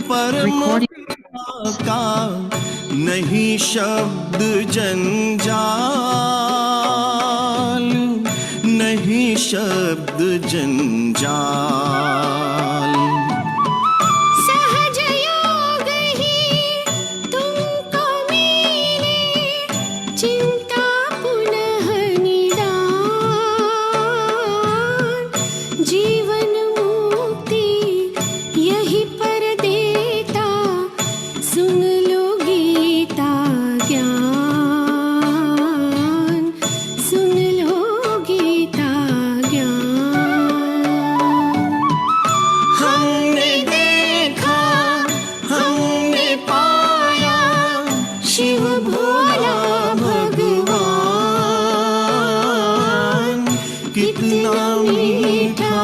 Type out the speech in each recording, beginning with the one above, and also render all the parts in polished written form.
परम का नहीं शब्द जंजाल, नहीं शब्द जंजाल। सहज योग ही तुमको मिले, चिंता पुनः निदान। जीवन मुक्ति यही पर देता, सुन लो गीता ज्ञान, सुन लो गीता ज्ञान। हमने देखा, हमने पाया, शिव भोला भगवान। कितना मीठा,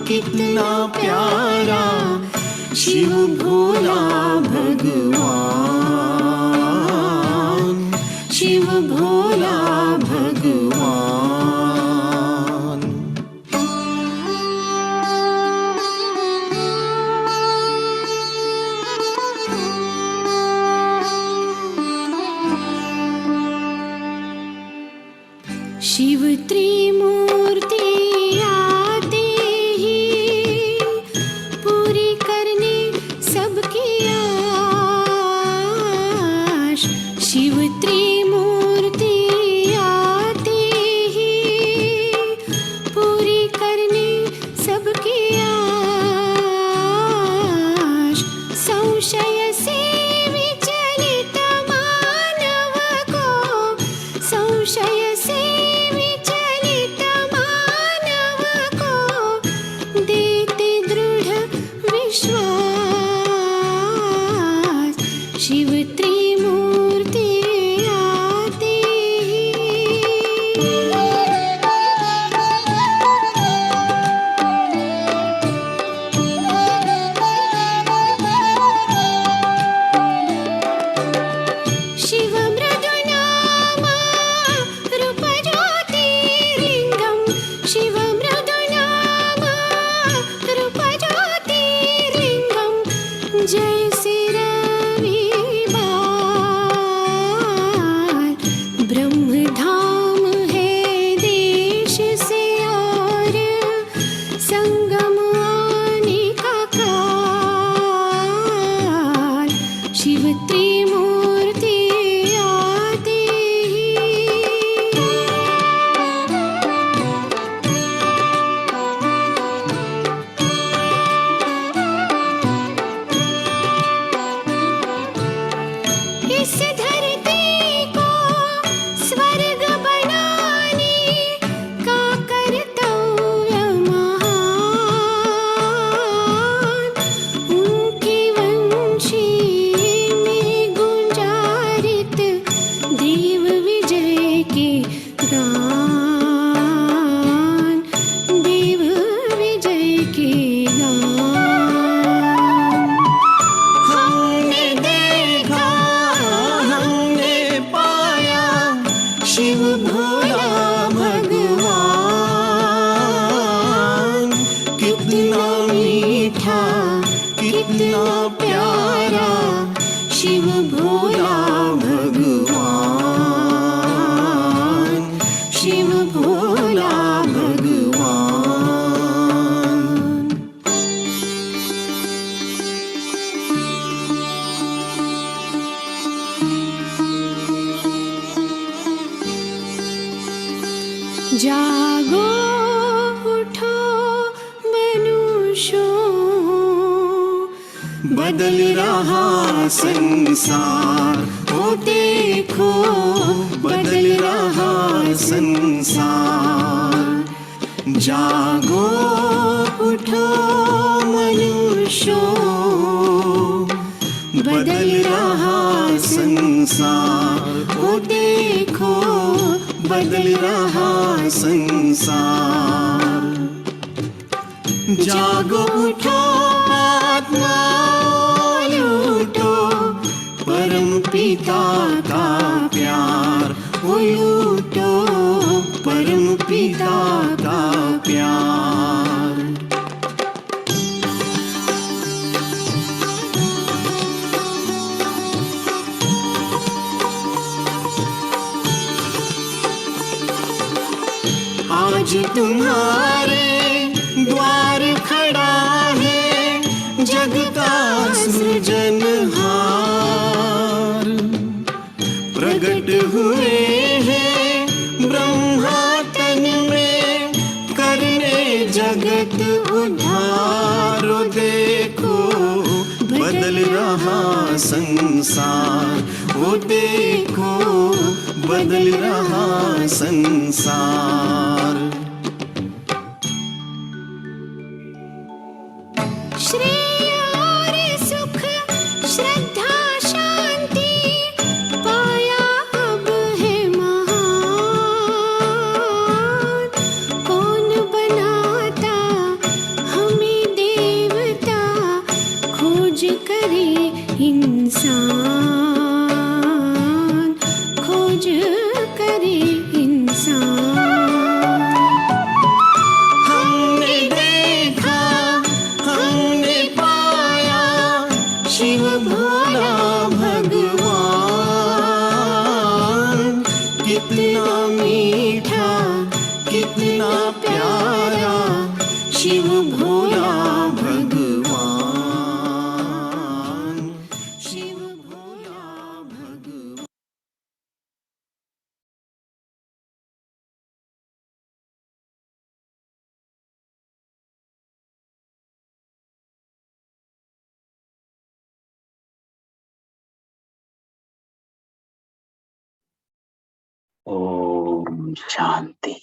कितना प्यारा, शिव भोला भगवान, शिव भोला भगवान। शिव त्रिमूर्ति आते ही पूरी करने सबकी आश। शिव त्रिमूर्ति आते ही पूरी करने सबकी आश। संशय से विचलित मानव को, संशय से विचलित मानव को देते दृढ़ विश्वास। शिव त्रिमूर्ति आते ही। शिव मृदुनाम रूप ज्योतिर्लिंगम, शिव मृदुनाम रूप ज्योतिर्लिंगम। जैसे रविवार ब्रह्मधाम है देश से और, संगम आने का काल। शिव त्रिमूर्ति आते ही। इस धरती को स्वर्ग बनाने का कर्तव्य महान। उनके वंशी में गुंजारित देव विजय के गान, देव विजय के गान। हमने देखा, हमने पाया, शिव भोला भगवान। कितना मीठा, कितना प्यारा, शिव भोला भगवान, शिव भोला भगवान। जागो उठो मनुष्यों, बदल रहा संसार, ओ देखो बदल रहा संसार। जागो उठो मनुष्यों, बदल रहा संसार, ओ देखो बदल रहा संसार। जागो उठो आत्मा लूटो, परम पिता का प्यार वो लूटो, परम पिता का प्यार। आज तुम्हारे द्वार खड़ा है जग का सृजनहार। प्रगट हुए हैं ब्रह्मा तन में करने जगत उद्धार। ओ देखो बदल रहा संसार, वो देखो बदल रहा संसार। श्रेय और सुख श्रद्धा शांति पाया अब है महान। कौन बनाता हमें देवता, खोज करे इंसान, खोज करे इंसान। हमने देखा हमने पाया शिव भोला भगवान। कितना मीठा कितना प्यारा शिव भोला भगवान, शिव भोला भगवान। ओम शांति,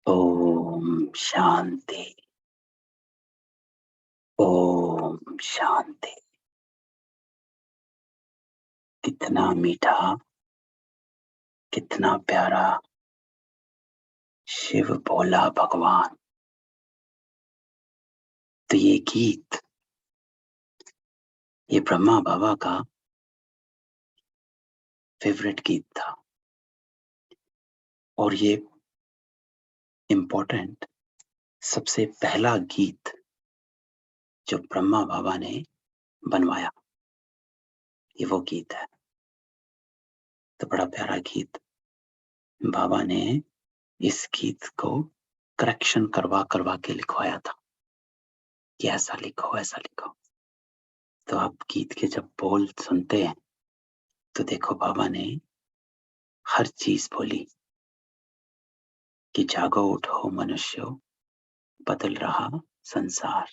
ओम शांति, ओम शांति। कितना मीठा कितना प्यारा शिव भोला भगवान। तो ये गीत ये ब्रह्मा बाबा का फेवरेट गीत था और ये इम्पोर्टेंट सबसे पहला गीत जो ब्रह्मा बाबा ने बनवाया, ये वो गीत है। तो बड़ा प्यारा गीत। बाबा ने इस गीत को करेक्शन करवा करवा के लिखवाया था कि ऐसा लिखो ऐसा लिखो। तो आप गीत के जब बोल सुनते हैं तो देखो बाबा ने हर चीज बोली कि जागो उठो मनुष्यों, बदल रहा संसार।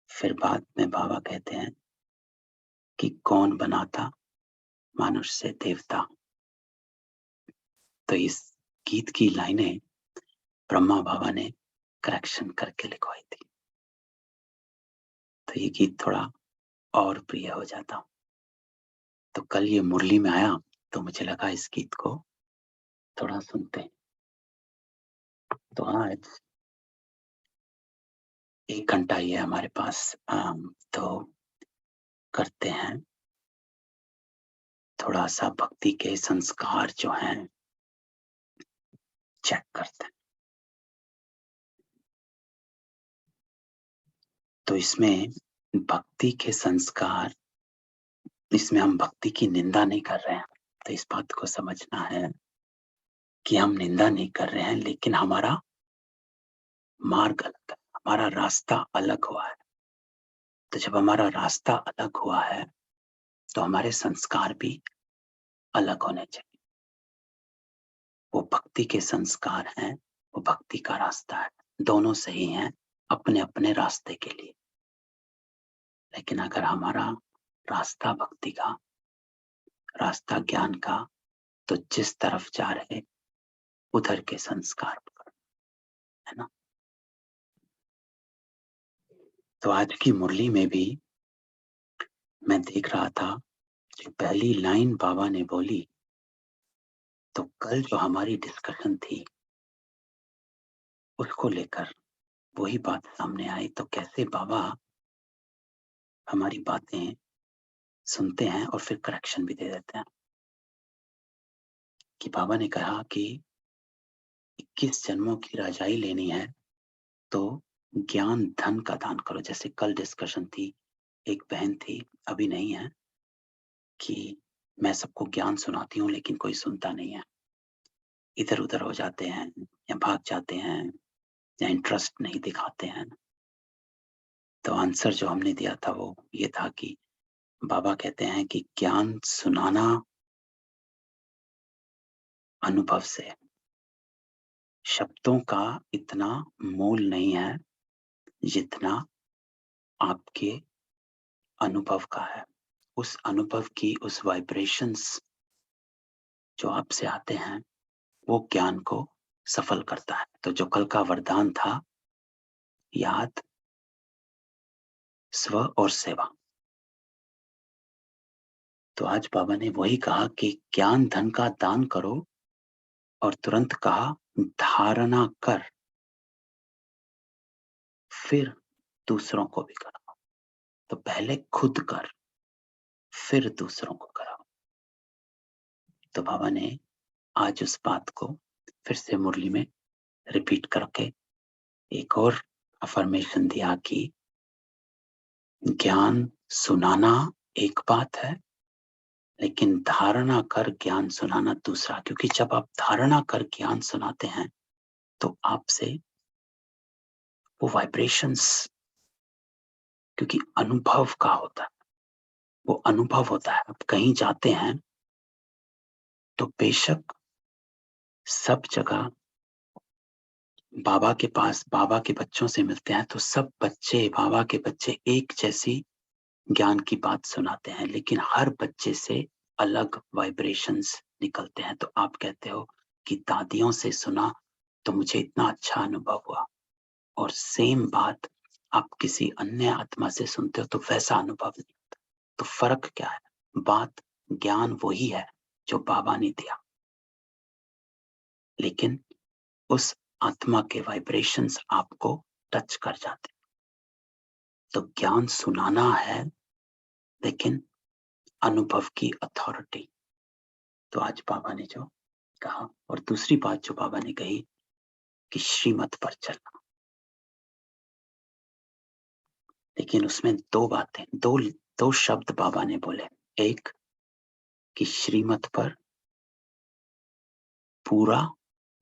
फिर बाद में बाबा कहते हैं कि कौन बनाता मनुष्य से देवता। तो इस गीत की लाइनें ब्रह्मा बाबा ने करेक्शन करके लिखवाई थी। तो ये गीत थोड़ा और प्रिय हो जाता। तो कल ये मुरली में आया तो मुझे लगा इस गीत को थोड़ा सुनते हैं। तो आज 1 घंटा ही है हमारे पास। तो करते हैं थोड़ा सा भक्ति के संस्कार जो हैं चेक करते हैं। तो इसमें भक्ति के संस्कार, इसमें हम भक्ति की निंदा नहीं कर रहे हैं। तो इस बात को समझना है कि हम निंदा नहीं कर रहे हैं, लेकिन हमारा मार्ग अलग है, हमारा रास्ता अलग हुआ है। तो जब हमारा रास्ता अलग हुआ है तो हमारे संस्कार भी अलग होने चाहिए। वो भक्ति के संस्कार हैं, वो भक्ति का रास्ता है, दोनों सही हैं अपने अपने रास्ते के लिए। लेकिन अगर हमारा रास्ता भक्ति का, रास्ता ज्ञान का, तो जिस तरफ जा रहे उधर के संस्कार है ना। तो आज की मुरली में भी मैं देख रहा था जो पहली लाइन बाबा ने बोली, तो कल जो हमारी डिस्कशन थी उसको लेकर वही बात सामने आई। तो कैसे बाबा हमारी बातें सुनते हैं और फिर करेक्शन भी दे देते हैं। कि बाबा ने कहा कि 21 जन्मों की राजाई लेनी है तो ज्ञान धन का दान करो। जैसे कल डिस्कशन थी, एक बहन थी, अभी नहीं है, कि मैं सबको ज्ञान सुनाती हूँ लेकिन कोई सुनता नहीं है। इधर उधर हो जाते हैं या भाग जाते हैं या इंटरेस्ट नहीं दिखाते हैं। तो आंसर जो हमने दिया था वो ये था कि बाबा कहते हैं कि ज्ञान सुनाना अनुभव से, शब्दों का इतना मोल नहीं है जितना आपके अनुभव का है। उस अनुभव की उस वाइब्रेशंस जो आपसे आते हैं वो ज्ञान को सफल करता है। तो जो कल का वरदान था, याद, स्व और सेवा, तो आज बाबा ने वही कहा कि ज्ञान धन का दान करो और तुरंत कहा धारणा कर, फिर दूसरों को भी कराओ। तो पहले खुद कर, फिर दूसरों को कराओ। तो बाबा ने आज उस बात को फिर से मुरली में रिपीट करके एक और अफर्मेशन दिया कि ज्ञान सुनाना एक बात है, लेकिन धारणा कर ज्ञान सुनाना दूसरा। क्योंकि जब आप धारणा कर ज्ञान सुनाते हैं तो आपसे वो वाइब्रेशंस, क्योंकि अनुभव का होता है, वो अनुभव होता है। आप कहीं जाते हैं तो बेशक सब जगह बाबा के पास बाबा के बच्चों से मिलते हैं तो सब बच्चे, बाबा के बच्चे एक जैसी ज्ञान की बात सुनाते हैं, लेकिन हर बच्चे से अलग वाइब्रेशंस निकलते हैं। तो आप कहते हो कि दादियों से सुना तो मुझे इतना अच्छा अनुभव हुआ, और सेम बात आप किसी अन्य आत्मा से सुनते हो तो वैसा अनुभव नहीं होता। तो फर्क क्या है? बात ज्ञान वही है जो बाबा ने दिया, लेकिन उस आत्मा के वाइब्रेशंस आपको टच कर जाते। तो ज्ञान सुनाना है, लेकिन अनुभव की अथॉरिटी। तो आज बाबा ने जो कहा, और दूसरी बात जो बाबा ने कही कि श्रीमत पर चलना, लेकिन उसमें दो बातें, दो शब्द बाबा ने बोले। एक कि श्रीमत पर पूरा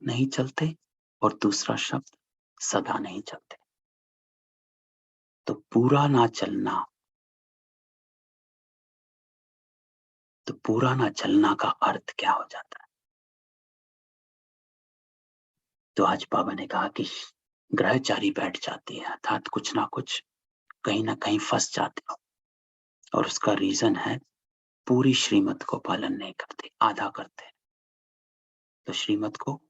नहीं चलते, और दूसरा शब्द सदा नहीं चलते। तो पूरा ना चलना, तो पूरा ना चलना का अर्थ क्या हो जाता है? तो आज बाबा ने कहा कि ग्रहचारी बैठ जाती है, अर्थात कुछ ना कुछ कहीं ना कहीं फंस जाते हो, और उसका रीजन है पूरी श्रीमत को पालन नहीं करते, आधा करते। तो श्रीमत को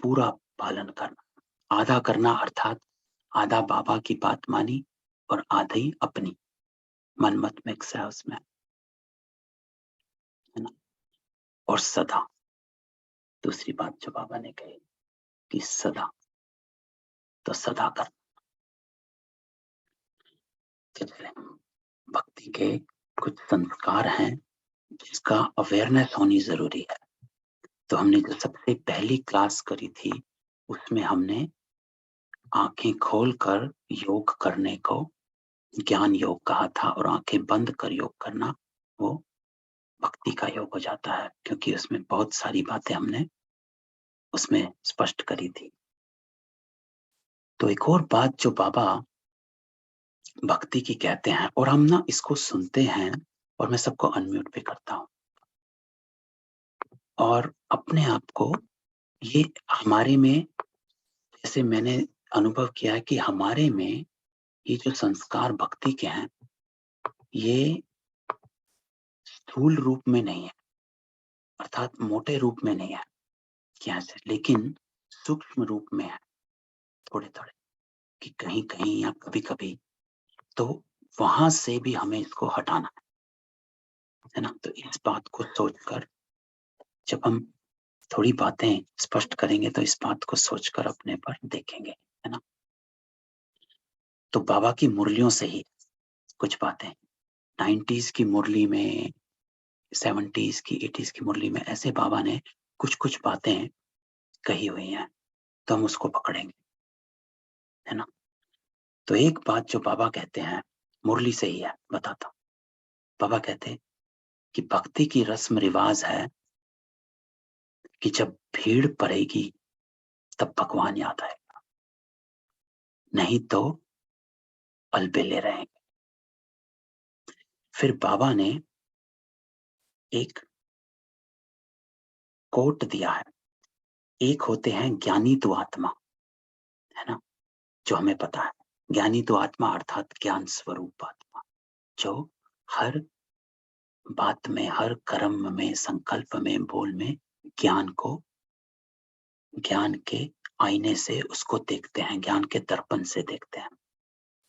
पूरा पालन करना, आधा करना अर्थात आधा बाबा की बात मानी और आधी अपनी, मन मत मिक्स है उसमें, है ना। और सदा, दूसरी बात जो बाबा ने कही कि सदा, तो सदा कर। भक्ति के कुछ संस्कार हैं जिसका अवेयरनेस होनी जरूरी है। तो हमने जो सबसे पहली क्लास करी थी उसमें हमने आंखें खोलकर योग करने को ज्ञान योग कहा था, और आंखें बंद कर योग करना वो भक्ति का योग हो जाता है, क्योंकि उसमें बहुत सारी बातें हमने उसमें स्पष्ट करी थी। तो एक और बात जो बाबा भक्ति की कहते हैं, और हम ना इसको सुनते हैं, और मैं सबको अनम्यूट भी करता हूं, और अपने आप को ये हमारे में, जैसे मैंने अनुभव किया है कि हमारे में ये जो संस्कार भक्ति के हैं ये स्थूल रूप में नहीं है, अर्थात मोटे रूप में नहीं है क्या से, लेकिन सूक्ष्म रूप में है, थोड़े थोड़े, कि कहीं कहीं या कभी कभी। तो वहां से भी हमें इसको हटाना है ना। तो इस बात को सोचकर जब हम थोड़ी बातें स्पष्ट करेंगे तो इस बात को सोचकर अपने पर देखेंगे, है ना। तो बाबा की मुरलियों से ही कुछ बातें, 90s की मुरली में, 70s की, 80s की मुरली में, ऐसे बाबा ने कुछ कुछ बातें कही हुई हैं, तो हम उसको पकड़ेंगे, है ना। तो एक बात जो बाबा कहते हैं मुरली से ही है, बताता हूं। बाबा कहते हैं कि भक्ति की रस्म रिवाज है कि जब भीड़ पड़ेगी तब भगवान याद आएगा, नहीं तो अलबेले रहेंगे। फिर बाबा ने एक कोट दिया है, एक होते हैं ज्ञानी तो आत्मा, है ना, जो हमें पता है। ज्ञानी तो आत्मा अर्थात ज्ञान स्वरूप आत्मा, जो हर बात में, हर कर्म में, संकल्प में, बोल में ज्ञान को, ज्ञान के आईने से उसको देखते हैं, ज्ञान के दर्पण से देखते हैं।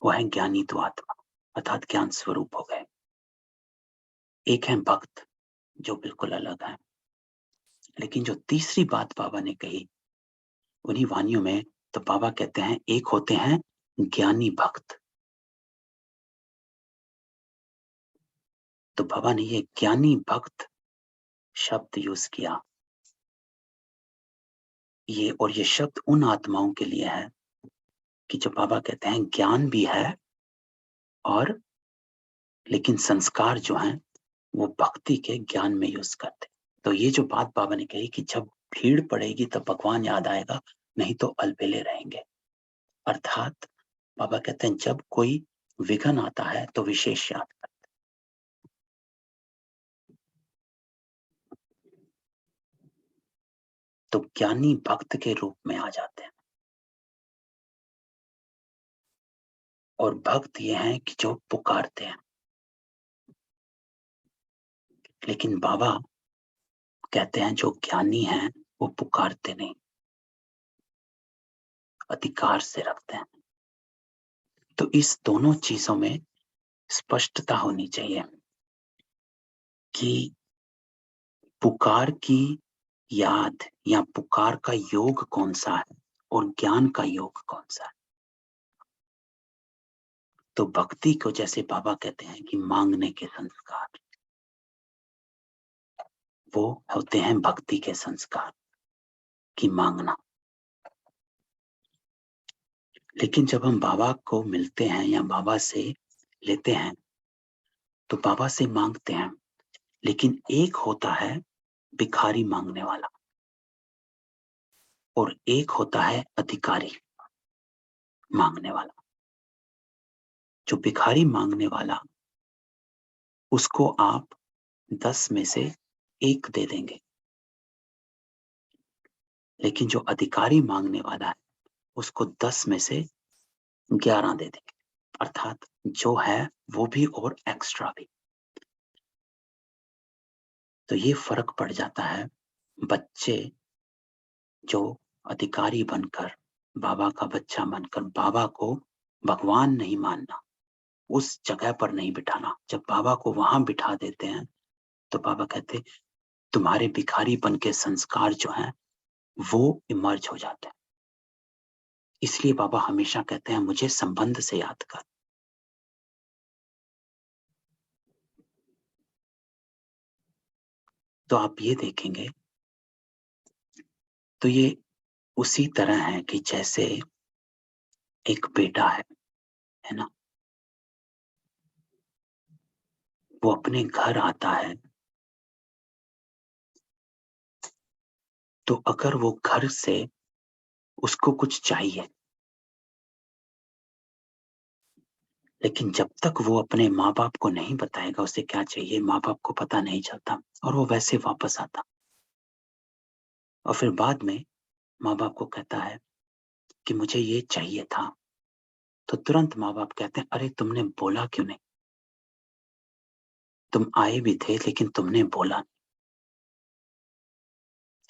वो है ज्ञानी तो आत्मा अर्थात ज्ञान स्वरूप हो गए। एक है भक्त, जो बिल्कुल अलग है। लेकिन जो तीसरी बात बाबा ने कही उन्हीं वाणियों में, तो बाबा कहते हैं एक होते हैं ज्ञानी भक्त। तो बाबा ने ये ज्ञानी भक्त शब्द यूज किया, ये, और ये शब्द उन आत्माओं के लिए है कि जो बाबा कहते हैं ज्ञान भी है और लेकिन संस्कार जो हैं वो भक्ति के ज्ञान में यूज करते। तो ये जो बात बाबा ने कही कि जब भीड़ पड़ेगी तब भगवान याद आएगा, नहीं तो अलबेले रहेंगे। अर्थात बाबा कहते हैं जब कोई विघन आता है तो विशेष याद करते। तो ज्ञानी भक्त के रूप में आ जाते हैं। और भक्त ये हैं कि जो पुकारते हैं। लेकिन बाबा कहते हैं जो ज्ञानी हैं वो पुकारते नहीं, अधिकार से रखते हैं। तो इस दोनों चीजों में स्पष्टता होनी चाहिए कि पुकार की याद या पुकार का योग कौन सा है और ज्ञान का योग कौन सा है। तो भक्ति को जैसे बाबा कहते हैं कि मांगने के संस्कार, वो होते हैं भक्ति के संस्कार की मांगना। लेकिन जब हम बाबा को मिलते हैं या बाबा से लेते हैं तो बाबा से मांगते हैं, लेकिन एक होता है भिखारी मांगने वाला और एक होता है अधिकारी मांगने वाला। जो भिखारी मांगने वाला, उसको आप 10 में से 1 दे देंगे, लेकिन जो अधिकारी मांगने वाला है उसको 10 में से 11 दे देंगे। अर्थात जो है वो भी और एक्स्ट्रा भी। तो ये फर्क पड़ जाता है। बच्चे जो अधिकारी बनकर, बाबा का बच्चा बनकर बाबा को भगवान नहीं मानना, उस जगह पर नहीं बिठाना। जब बाबा को वहां बिठा देते हैं तो बाबा कहते तुम्हारे भिखारीपन के संस्कार जो हैं वो इमर्ज हो जाते हैं। इसलिए बाबा हमेशा कहते हैं मुझे संबंध से याद कर। तो आप ये देखेंगे तो ये उसी तरह है कि जैसे एक बेटा है ना, वो अपने घर आता है तो अगर वो घर से उसको कुछ चाहिए, लेकिन जब तक वो अपने माँ बाप को नहीं बताएगा उसे क्या चाहिए, माँ बाप को पता नहीं चलता और वो वैसे वापस आता। और फिर बाद में माँ बाप को कहता है कि मुझे ये चाहिए था, तो तुरंत माँ बाप कहते हैं अरे तुमने बोला क्यों नहीं, तुम आए भी थे लेकिन तुमने बोला नहीं।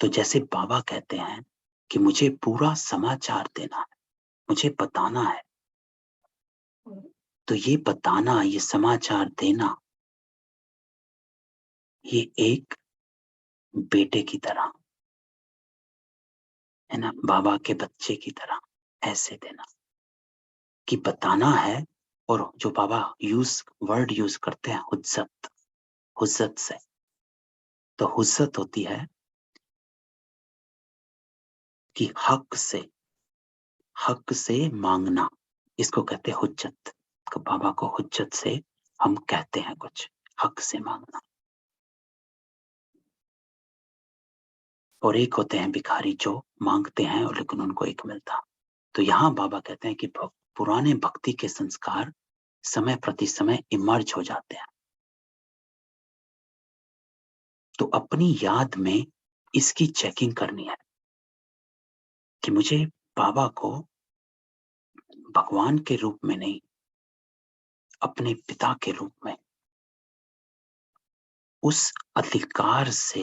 तो जैसे बाबा कहते हैं कि मुझे पूरा समाचार देना है, मुझे बताना है, तो ये बताना, ये समाचार देना, ये एक बेटे की तरह है ना, बाबा के बच्चे की तरह ऐसे देना कि बताना है। और जो बाबा वर्ड यूज करते हैं हुज्जत, हुज्जत से, तो हुज्जत होती है कि हक से मांगना, इसको कहते हैं हुज्जत। तो बाबा को हुज्जत से हम कहते हैं कुछ, हक से मांगना। और एक होते हैं भिखारी जो मांगते हैं और लेकिन उनको एक मिलता। तो यहाँ बाबा कहते हैं कि पुराने भक्ति के संस्कार समय प्रति समय इमर्ज हो जाते हैं। तो अपनी याद में इसकी चेकिंग करनी है कि मुझे बाबा को भगवान के रूप में नहीं, अपने पिता के रूप में उस अधिकार से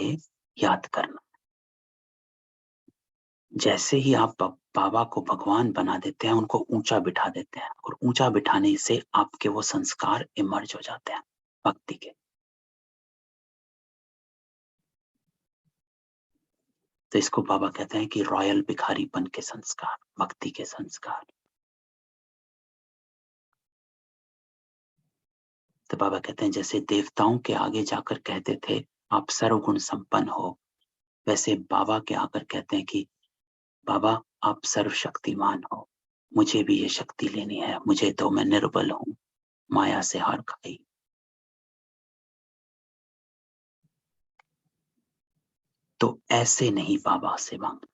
याद करना। जैसे ही आप बाबा को भगवान बना देते हैं, उनको ऊंचा बिठा देते हैं, और ऊंचा बिठाने से आपके वो संस्कार इमर्ज हो जाते हैं भक्ति के। तो इसको बाबा कहते हैं कि रॉयल भिखारीपन के संस्कार, भक्ति के संस्कार। तो बाबा कहते हैं जैसे देवताओं के आगे जाकर कहते थे आप सर्वगुण संपन्न हो, वैसे बाबा के आकर कहते हैं कि बाबा आप सर्वशक्तिमान हो, मुझे भी ये शक्ति लेनी है, मुझे तो मैं निर्बल हूं, माया से हार खाई। तो ऐसे नहीं बाबा से मांगना।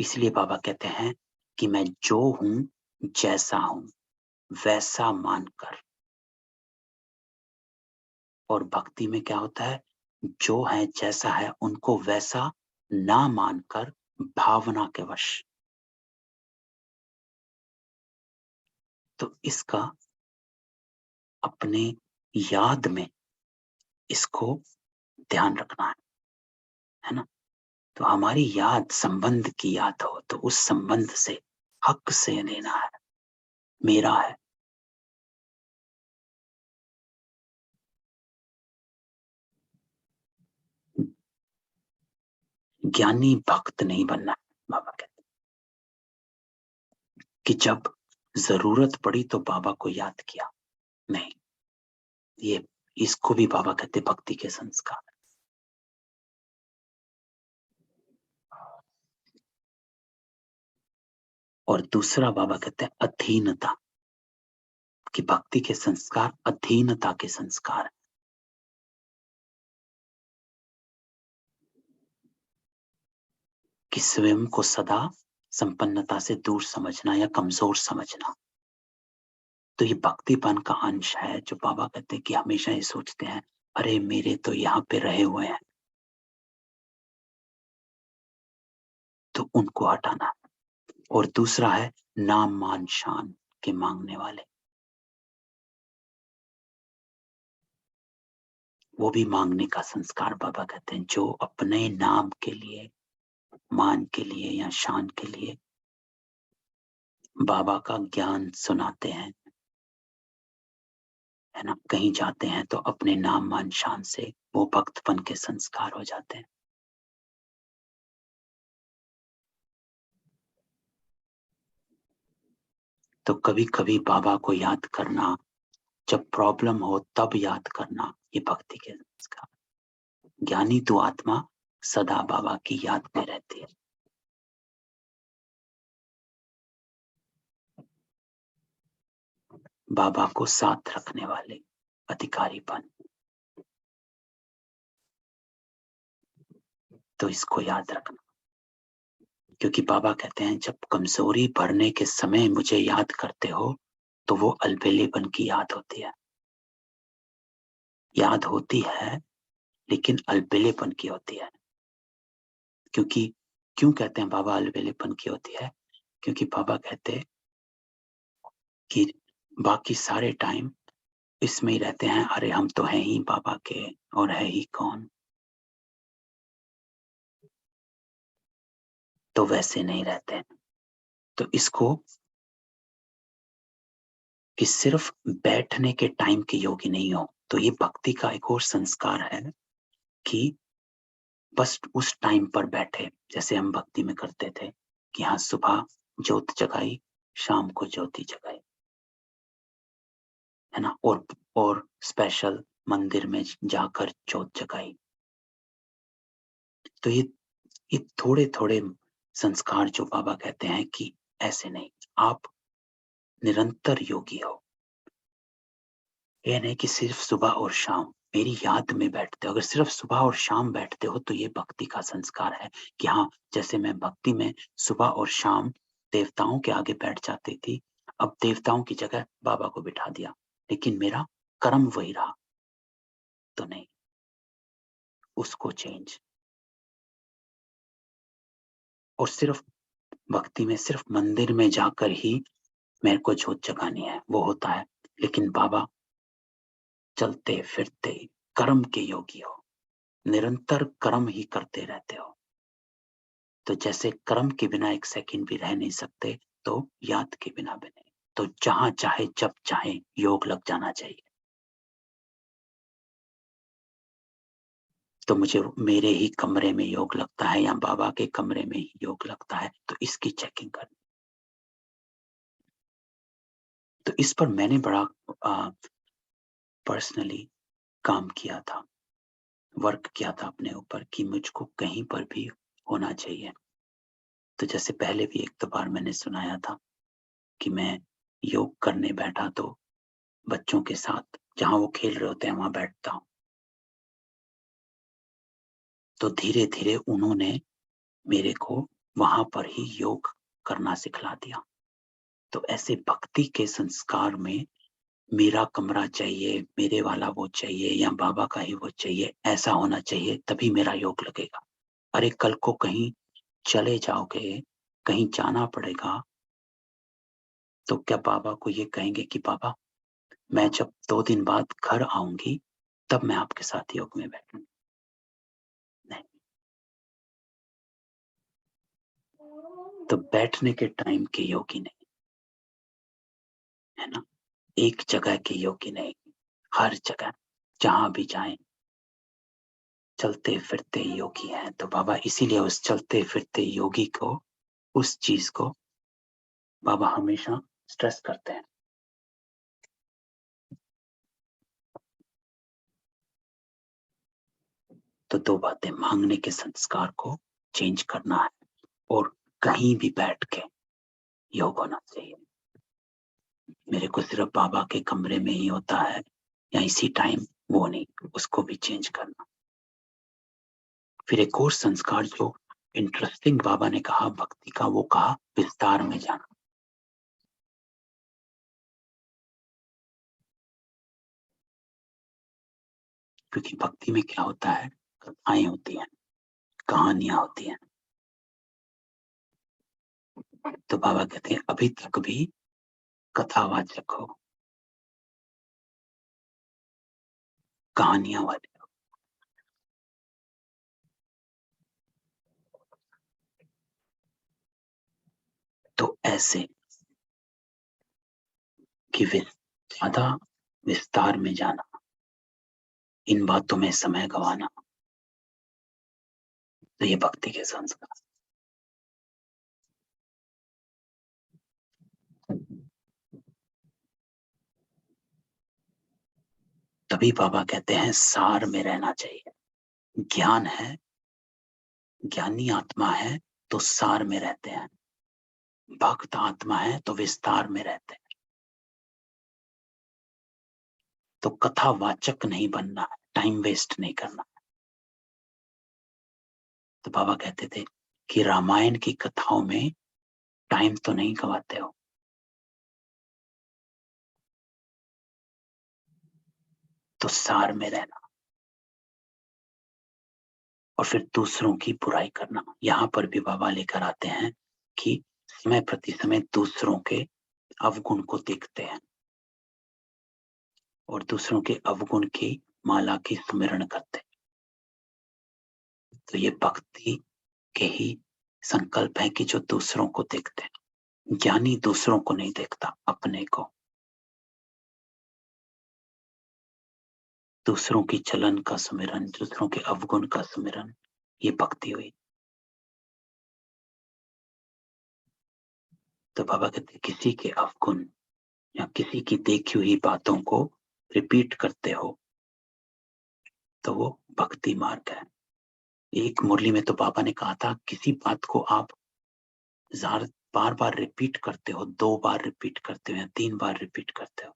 इसलिए बाबा कहते हैं कि मैं जो हूं जैसा हूं वैसा मानकर। और भक्ति में क्या होता है, जो है जैसा है उनको वैसा ना मानकर भावना के वश। तो इसका अपने याद में इसको ध्यान रखना है ना। तो हमारी याद संबंध की याद हो तो उस संबंध से हक से लेना है, मेरा है। ज्ञानी भक्त नहीं बनना है। बाबा कहते कि जब जरूरत पड़ी तो बाबा को याद किया, नहीं, ये इसको भी बाबा कहते भक्ति के संस्कार। और दूसरा बाबा कहते हैं अधीनता, कि भक्ति के संस्कार अधीनता के संस्कार। कि स्वयं को सदा संपन्नता से दूर समझना या कमजोर समझना। तो ये भक्तिपन का अंश है जो बाबा कहते हैं कि हमेशा ये सोचते हैं अरे मेरे तो यहाँ पे रहे हुए हैं, तो उनको हटाना। और दूसरा है नाम मान शान के मांगने वाले, वो भी मांगने का संस्कार बाबा कहते हैं, जो अपने नाम के लिए, मान के लिए या शान के लिए बाबा का ज्ञान सुनाते हैं, है ना। कहीं जाते हैं तो अपने नाम मान शान से वो भक्तपन के संस्कार हो जाते हैं। तो कभी कभी बाबा को याद करना, जब प्रॉब्लम हो तब याद करना, ये भक्ति के संस्कार। ज्ञानी तो आत्मा सदा बाबा की याद में रहती है। बाबा को साथ रखने वाले अधिकारीपन। तो इसको याद रखना, क्योंकि बाबा कहते हैं जब कमजोरी भरने के समय मुझे याद करते हो तो वो अलबेलेपन की याद होती है। याद होती है लेकिन अलबेलेपन की होती है। क्योंकि क्यों कहते हैं बाबा अलबेलेपन की होती है? क्योंकि बाबा कहते कि बाकी सारे टाइम इसमें ही रहते हैं, अरे हम तो हैं ही बाबा के और है ही कौन। तो वैसे नहीं रहते। तो इसको कि सिर्फ बैठने के टाइम के योगी नहीं हो। तो ये भक्ति का एक और संस्कार है कि बस उस टाइम पर बैठे, जैसे हम भक्ति में करते थे कि हाँ सुबह ज्योत जगाई, शाम को ज्योति जगाई, है ना। और स्पेशल मंदिर में जाकर ज्योत जगाई। तो ये थोड़े थोड़े संस्कार जो बाबा कहते हैं कि ऐसे नहीं, आप निरंतर योगी हो। ये नहीं कि सिर्फ सुबह और शाम मेरी याद में बैठते हो, अगर सिर्फ सुबह और शाम बैठते हो तो ये भक्ति का संस्कार है कि हाँ, जैसे मैं भक्ति में सुबह और शाम देवताओं के आगे बैठ जाती थी, अब देवताओं की जगह बाबा को बिठा दिया, लेकिन मेरा कर्म वही रहा। तो नहीं, उसको चेंज। और सिर्फ भक्ति में सिर्फ मंदिर में जाकर ही मेरे को जोत जगानी है, वो होता है, लेकिन बाबा चलते फिरते कर्म के योगी हो, निरंतर कर्म ही करते रहते हो। तो जैसे कर्म के बिना एक सेकंड भी रह नहीं सकते, तो याद के बिना भी नहीं। तो जहां चाहे जब चाहे योग लग जाना चाहिए। तो मुझे मेरे ही कमरे में योग लगता है या बाबा के कमरे में ही योग लगता है, तो इसकी चेकिंग करनी। तो इस पर मैंने बड़ा पर्सनली काम किया था, वर्क किया था अपने ऊपर कि मुझको कहीं पर भी होना चाहिए। तो जैसे पहले भी एक दो बार मैंने सुनाया था कि मैं योग करने बैठा तो बच्चों के साथ जहां वो खेल रहे होते हैं वहां बैठता हूं, तो धीरे धीरे उन्होंने मेरे को वहां पर ही योग करना सिखला दिया। तो ऐसे भक्ति के संस्कार में मेरा कमरा चाहिए, मेरे वाला वो चाहिए या बाबा का ही वो चाहिए, ऐसा होना चाहिए, तभी मेरा योग लगेगा। अरे कल को कहीं चले जाओगे, कहीं जाना पड़ेगा, तो क्या बाबा को ये कहेंगे कि बाबा मैं जब 2 दिन बाद घर आऊंगी तब मैं आपके साथ योग में बैठूंगी? नहीं। तो बैठने के टाइम के योगी नहीं, है ना? एक जगह के योगी नहीं, हर जगह जहां भी जाएं चलते फिरते योगी हैं। तो बाबा इसीलिए उस चलते फिरते योगी को, उस चीज को बाबा हमेशा स्ट्रेस करते हैं। तो 2 बातें, मांगने के संस्कार को चेंज करना है और कहीं भी बैठ के योग होना चाहिए। मेरे को सिर्फ बाबा के कमरे में ही होता है या इसी टाइम, वो नहीं, उसको भी चेंज करना। फिर एक और संस्कार जो इंटरेस्टिंग बाबा ने कहा भक्ति का, वो कहा विस्तार में जाना। क्योंकि भक्ति में क्या होता है, कथाएं होती हैं, कहानियां होती हैं। तो बाबा कहते हैं अभी तक भी कथावाचक हो, कहानियां वाले हो। तो ऐसे कि ज्यादा विस्तार में जाना, इन बातों में समय गंवाना, तो ये भक्ति के संस्कार। तभी बाबा कहते हैं सार में रहना चाहिए। ज्ञान है, ज्ञानी आत्मा है तो सार में रहते हैं, भक्त आत्मा है तो विस्तार में रहते हैं। तो कथावाचक नहीं बनना है, टाइम वेस्ट नहीं करना। तो बाबा कहते थे कि रामायण की कथाओं में टाइम तो नहीं गवाते हो, तो सार में रहना। और फिर दूसरों की बुराई करना। यहां पर भी बाबा लेकर आते हैं कि समय प्रति समय दूसरों के अवगुण को देखते हैं और दूसरों के अवगुण की माला की स्मरण करते हैं। तो ये भक्ति के ही संकल्प है कि जो दूसरों को देखते हैं। ज्ञानी दूसरों को नहीं देखता, अपने को। दूसरों की चलन का सुमिरन, दूसरों के अवगुण का सुमिरन, ये भक्ति हुई। तो बाबा कहते किसी के अवगुण या किसी की देखी हुई बातों को रिपीट करते हो तो वो भक्ति मार्ग है। एक मुरली में तो बाबा ने कहा था किसी बात को आप बार बार रिपीट करते हो, 2 बार रिपीट करते हो या 3 बार रिपीट करते हो,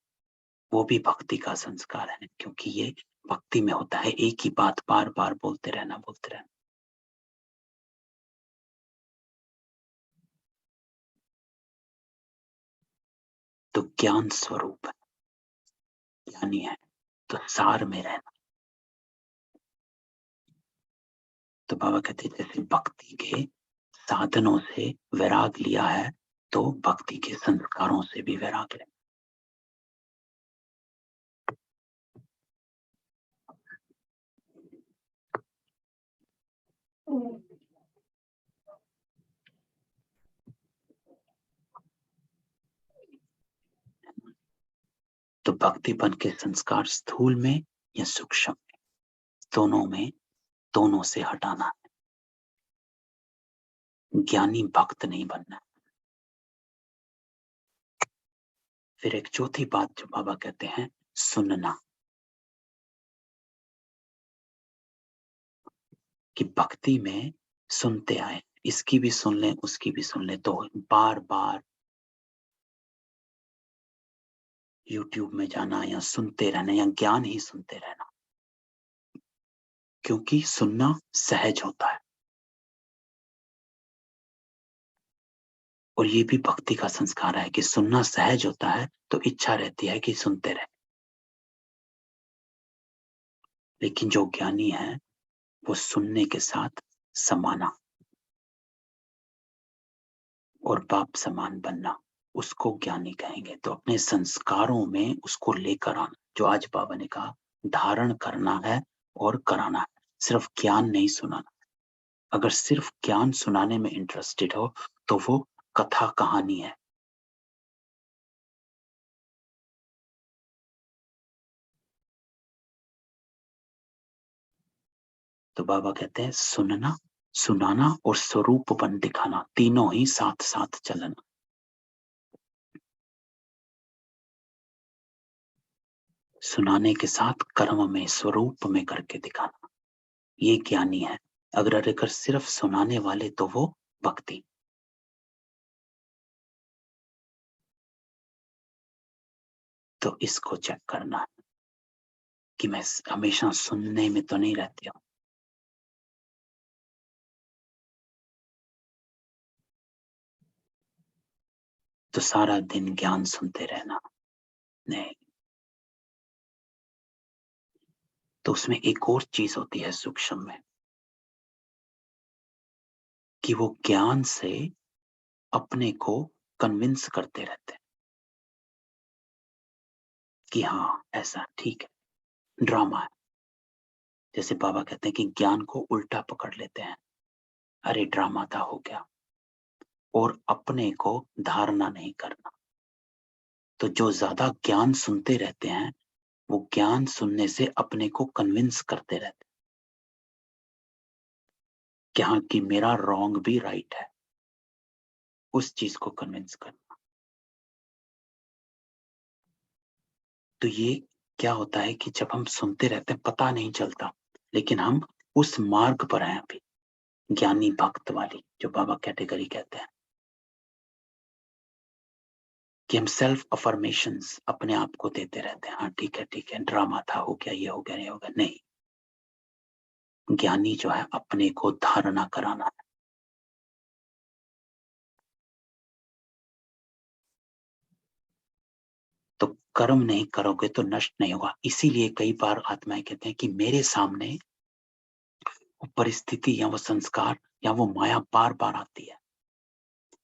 वो भी भक्ति का संस्कार है, क्योंकि ये भक्ति में होता है एक ही बात बार बार बोलते रहना, बोलते रहना। तो ज्ञान स्वरूप है, ज्ञानी है, तो सार में रहना। तो बाबा कहते हैं जैसे भक्ति के साधनों से वैराग लिया है, तो भक्ति के संस्कारों से भी वैराग लेना। तो भक्तिपन के संस्कार स्थूल में या सूक्ष्म में, दोनों से हटाना है। ज्ञानी भक्त नहीं बनना। फिर एक चौथी बात जो बाबा कहते हैं, सुनना। कि भक्ति में सुनते आए, इसकी भी सुन लें उसकी भी सुन लें, तो बार बार YouTube में जाना या सुनते रहना या ज्ञान ही सुनते रहना, क्योंकि सुनना सहज होता है। और ये भी भक्ति का संस्कार है कि सुनना सहज होता है, तो इच्छा रहती है कि सुनते रहे। लेकिन जो ज्ञानी है वो सुनने के साथ समाना और बाप समान बनना, उसको ज्ञानी कहेंगे। तो अपने संस्कारों में उसको लेकर आना, जो आज बाबा ने कहा, धारण करना है और कराना है, सिर्फ ज्ञान नहीं सुनाना। अगर सिर्फ ज्ञान सुनाने में इंटरेस्टेड हो तो वो कथा कहानी है। तो बाबा कहते हैं सुनना, सुनाना और स्वरूप बन दिखाना, तीनों ही साथ साथ चलना। सुनाने के साथ कर्म में, स्वरूप में करके दिखाना, ये ज्ञानी है। अगर सिर्फ सुनाने वाले तो वो भक्ति। तो इसको चेक करना है कि मैं हमेशा सुनने में तो नहीं रहती हूं। तो सारा दिन ज्ञान सुनते रहना नहीं। तो उसमें एक और चीज होती है सूक्ष्म में, कि वो ज्ञान से अपने को कन्विंस करते रहते हैं कि हाँ ऐसा ठीक है, ड्रामा है। जैसे बाबा कहते हैं कि ज्ञान को उल्टा पकड़ लेते हैं, अरे ड्रामा था, हो गया, और अपने को धारणा नहीं करना। तो जो ज्यादा ज्ञान सुनते रहते हैं, वो ज्ञान सुनने से अपने को कन्विंस करते रहते हैं कि हाँ कि मेरा रॉन्ग भी राइट है, उस चीज को कन्विंस करना। तो ये क्या होता है कि जब हम सुनते रहते हैं पता नहीं चलता, लेकिन हम उस मार्ग पर हैं अभी, ज्ञानी भक्त वाली जो बाबा कैटेगरी कहते हैं, कि हम सेल्फ अफर्मेशंस अपने आप को देते रहते हैं। हाँ ठीक है, ड्रामा था, हो गया, ये हो गया, ये हो गया। नहीं, ज्ञानी जो है अपने को धारणा कराना है। तो कर्म नहीं करोगे तो नष्ट नहीं होगा। इसीलिए कई बार आत्माएं कहते हैं कि मेरे सामने वो परिस्थिति या वो संस्कार या वो माया बार बार आती है।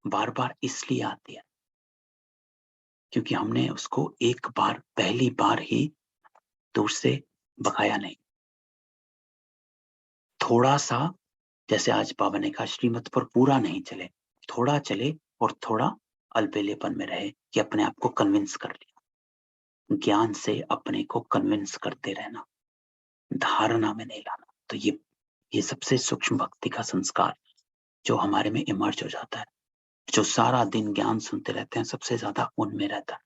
बार बार इसलिए आती है क्योंकि हमने उसको एक बार, पहली बार ही दूर से बकाया नहीं। थोड़ा सा, जैसे आज बाबा ने कहा, श्रीमत पर पूरा नहीं चले, थोड़ा चले और थोड़ा अलबेलेपन में रहे कि अपने आप को कन्विंस कर लिया। ज्ञान से अपने को कन्विंस करते रहना, धारणा में नहीं लाना। तो ये सबसे सूक्ष्म भक्ति का संस्कार जो हमारे में इमर्ज हो जाता है। जो सारा दिन ज्ञान सुनते रहते हैं, सबसे ज्यादा उनमें रहता है,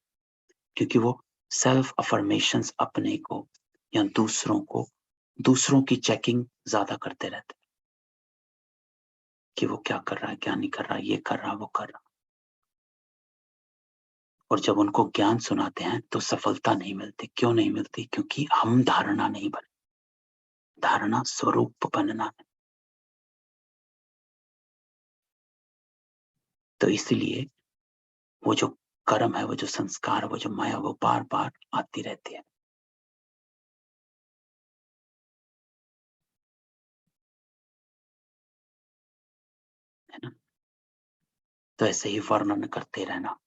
क्योंकि वो सेल्फ अफर्मेशंस अपने को या दूसरों की चेकिंग ज्यादा करते रहते हैं कि वो क्या कर रहा है, क्या नहीं कर रहा, ये कर रहा, वो कर रहा। और जब उनको ज्ञान सुनाते हैं तो सफलता नहीं मिलती। क्यों नहीं मिलती? क्योंकि हम धारणा नहीं बने। धारणा स्वरूप बनना है। तो इसलिए वो जो कर्म है, वो जो संस्कार, वो जो माया, वो बार बार आती रहती है ना। तो ऐसे ही वर्णन करते रहना,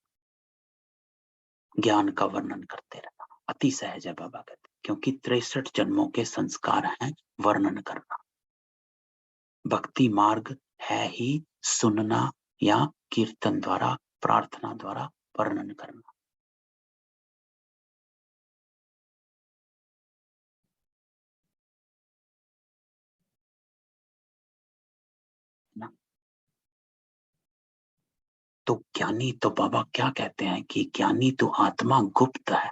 ज्ञान का वर्णन करते रहना अति सहज है, बाबा कहते हैं, क्योंकि 63 जन्मों के संस्कार हैं वर्णन करना। भक्ति मार्ग है ही सुनना या कीर्तन द्वारा, प्रार्थना द्वारा वर्णन करना। ना तो ज्ञानी, तो बाबा क्या कहते हैं कि ज्ञानी तो आत्मा गुप्त है,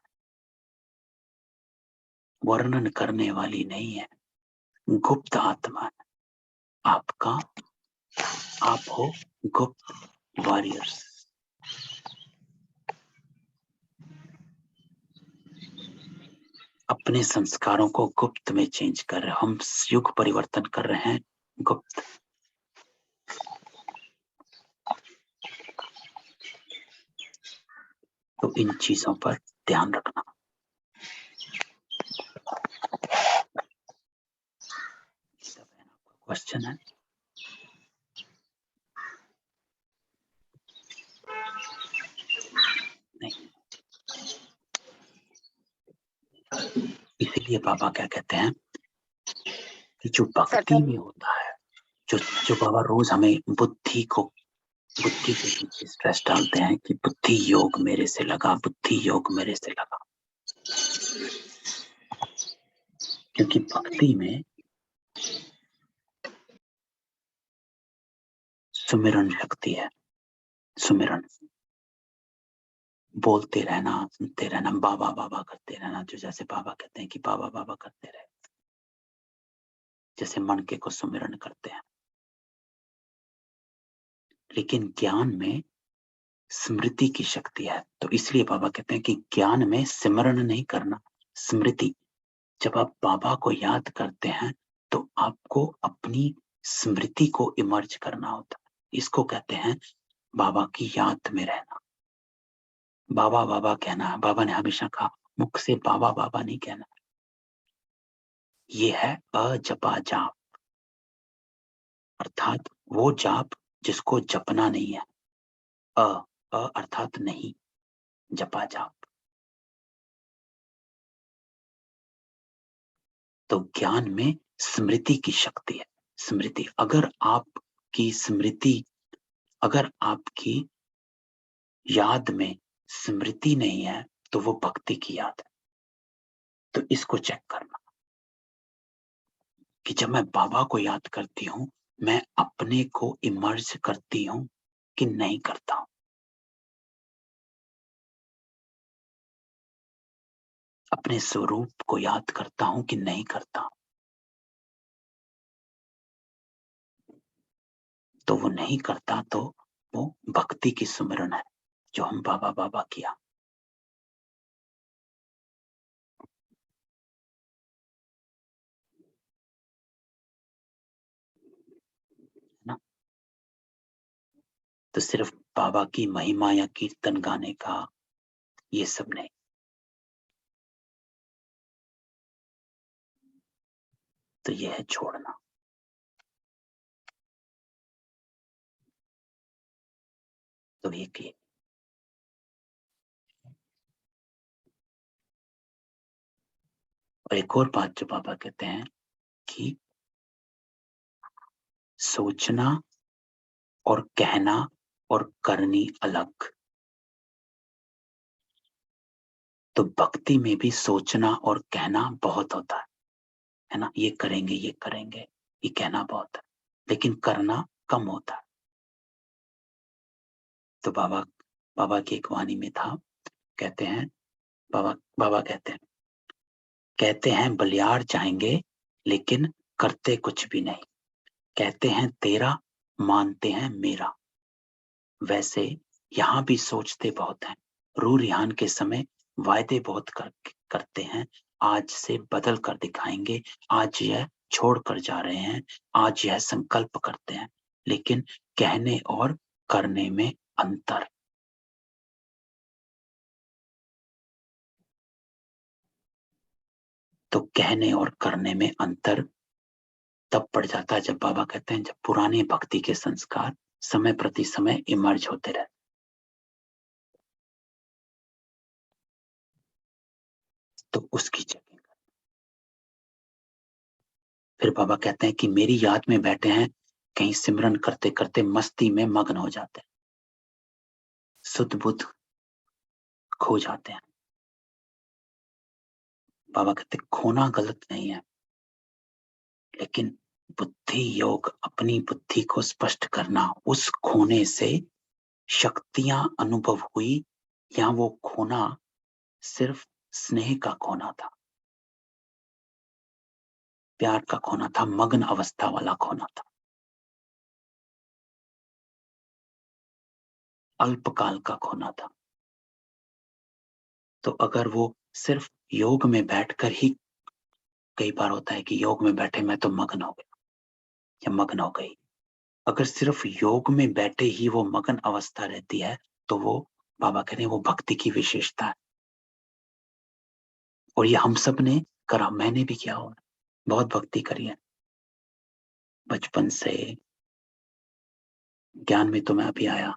वर्णन करने वाली नहीं है, गुप्त आत्मा है आपका। आप हो गुप्त वॉरियर्स। अपने संस्कारों को गुप्त में चेंज कर रहे, हम युग परिवर्तन कर रहे हैं गुप्त। तो इन चीजों पर ध्यान रखना। क्वेश्चन है? नहीं। इसीलिए बाबा क्या कहते हैं कि जो भक्ति में होता है, जो बाबा रोज हमें बुद्धि के पीछे स्ट्रेस डालते हैं कि बुद्धि योग मेरे से लगा, बुद्धि योग मेरे से लगा, क्योंकि भक्ति में सुमिरन शक्ति है। सुमिरन, बोलते रहना, सुनते रहना, बाबा बाबा करते रहना, जो जैसे बाबा कहते हैं कि बाबा बाबा करते रहे, जैसे मन के को सुमिरन करते हैं। लेकिन ज्ञान में स्मृति की शक्ति है, तो इसलिए बाबा कहते हैं कि ज्ञान में सिमरन नहीं करना, स्मृति। जब आप बाबा को याद करते हैं तो आपको अपनी स्मृति को इमर्ज करना होता है। इसको कहते हैं बाबा की याद में रहना। बाबा बाबा कहना है, बाबा ने हमेशा कहा मुख से बाबा बाबा नहीं कहना। ये है अजपा जाप, अर्थात वो जाप जिसको जपना नहीं है। अ अर्थात नहीं, जपा जाप। तो ज्ञान में स्मृति की शक्ति है। स्मृति, अगर आपकी याद में स्मृति नहीं है तो वो भक्ति की याद है। तो इसको चेक करना कि जब मैं बाबा को याद करती हूं, मैं अपने को इमर्ज करती हूं कि नहीं करता हूं। अपने स्वरूप को याद करता हूं कि नहीं करता हूं। तो वो नहीं करता तो वो भक्ति की सुमिरन है, जो हम बाबा बाबा किया। ना तो सिर्फ बाबा की महिमा या कीर्तन गाने का ये सब नहीं। तो ये है छोड़ना। तो ये और एक और बात जो बाबा कहते हैं कि सोचना और कहना और करनी अलग। तो भक्ति में भी सोचना और कहना बहुत होता है ना। ये करेंगे, ये करेंगे, ये कहना बहुत है, लेकिन करना कम होता है। तो बाबा की एक वाणी में था, कहते हैं बाबा कहते हैं बलियार जाएंगे लेकिन करते कुछ भी नहीं। कहते हैं तेरा, मानते हैं मेरा। वैसे यहाँ भी सोचते बहुत हैं, रू रिहान के समय वायदे बहुत करते हैं। आज से बदल कर दिखाएंगे, आज यह छोड़कर जा रहे हैं, आज यह संकल्प करते हैं। लेकिन कहने और करने में अंतर। तो कहने और करने में अंतर तब पड़ जाता है जब बाबा कहते हैं, जब पुराने भक्ति के संस्कार समय प्रति समय इमर्ज होते रहते, तो उसकी चेकिंग। फिर बाबा कहते हैं कि मेरी याद में बैठे हैं, कहीं सिमरन करते करते मस्ती में मग्न हो जाते हैं, सुध बुध खो जाते हैं। बाबा कहते हैं खोना गलत नहीं है, लेकिन बुद्धि योग, अपनी बुद्धि को स्पष्ट करना, उस खोने से शक्तियां अनुभव हुई, या वो खोना सिर्फ स्नेह का खोना था, प्यार का खोना था, मग्न अवस्था वाला खोना था, अल्पकाल का खोना था। तो अगर वो सिर्फ योग में बैठकर ही, कई बार होता है कि योग में बैठे मैं तो मग्न हो गया या मग्न हो गई, अगर सिर्फ योग में बैठे ही वो मग्न अवस्था रहती है, तो वो बाबा कह रहे हैं वो भक्ति की विशेषता है। और ये हम सब ने करा, मैंने भी किया हो, बहुत भक्ति करी है बचपन से। ज्ञान में तो मैं अभी आया,